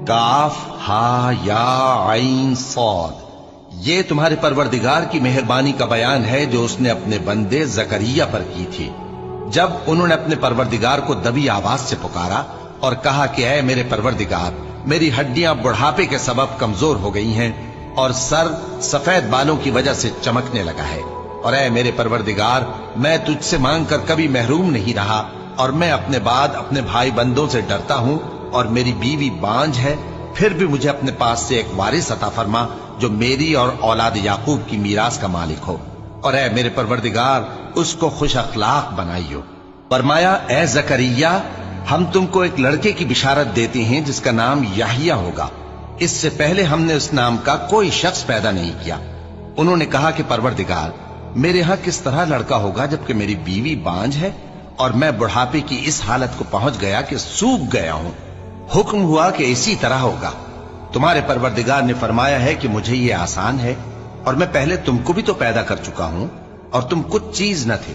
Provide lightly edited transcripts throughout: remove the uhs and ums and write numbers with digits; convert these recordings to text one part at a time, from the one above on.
काफ हा या आइन सौद, ये तुम्हारे परवरदिगार की मेहरबानी का बयान है जो उसने अपने बंदे जकरिया पर की थी, जब उन्होंने अपने परवरदिगार को दबी आवाज से पुकारा और कहा कि ऐ मेरे परवरदिगार, मेरी हड्डियां बुढ़ापे के सबब कमजोर हो गई हैं और सर सफेद बालों की वजह से चमकने लगा है। और ऐ मेरे परवरदिगार, मैं तुझसे मांग कर कभी महरूम नहीं रहा और मैं अपने बाद अपने भाई बंदों से डरता हूं और मेरी बीवी बांझ है, फिर भी मुझे अपने पास से एक वारिस अता फरमा जो मेरी और औलाद याकूब की मीरास का मालिक हो। और ऐ मेरे परवरदिगार, उसको खुश अखलाक बनाइयो। फरमाया, ऐ जकरिया, हम तुमको एक लड़के की बिशारत देते हैं जिसका नाम याहिया होगा। इससे पहले हमने उस नाम का कोई शख्स पैदा नहीं किया। उन्होंने कहा कि परवरदिगार, मेरे यहां किस तरह लड़का होगा जबकि मेरी बीवी बांझ है और मैं बुढ़ापे की इस हालत को पहुंच गया कि सूख गया हूं। हुक्म हुआ कि इसी तरह होगा। तुम्हारे परवरदिगार ने फरमाया है कि मुझे ये आसान है और मैं पहले तुमको भी तो पैदा कर चुका हूं और तुम कुछ चीज न थे।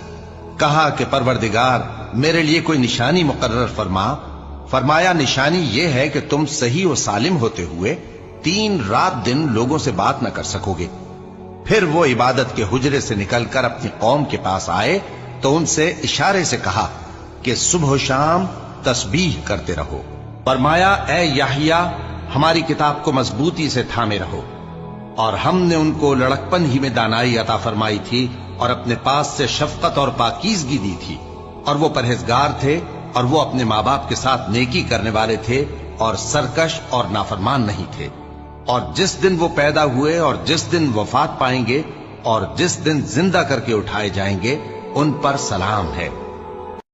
कहा कि परवरदिगार, मेरे लिए कोई निशानी मुकर्रर फरमा। फरमाया, निशानी ये है कि तुम सही और सालिम होते हुए 3 रात दिन लोगों से बात न कर सकोगे। फिर वो इबादत के हुजरे से निकलकर अपनी कौम के पास आए तो उनसे इशारे से कहा कि सुबह शाम तस्बीह करते रहो। फरमाया, ऐ याहिया, हमारी किताब को मजबूती से थामे रहो। और हमने उनको लड़कपन ही में दानाई अता फरमाई थी और अपने पास से शफकत और पाकीज़गी दी थी, और वो परहेजगार थे और वो अपने माँ बाप के साथ नेकी करने वाले थे और सरकश और नाफरमान नहीं थे। और जिस दिन वो पैदा हुए और जिस दिन वफात पाएंगे और जिस दिन जिंदा करके उठाए जाएंगे, उन पर सलाम है।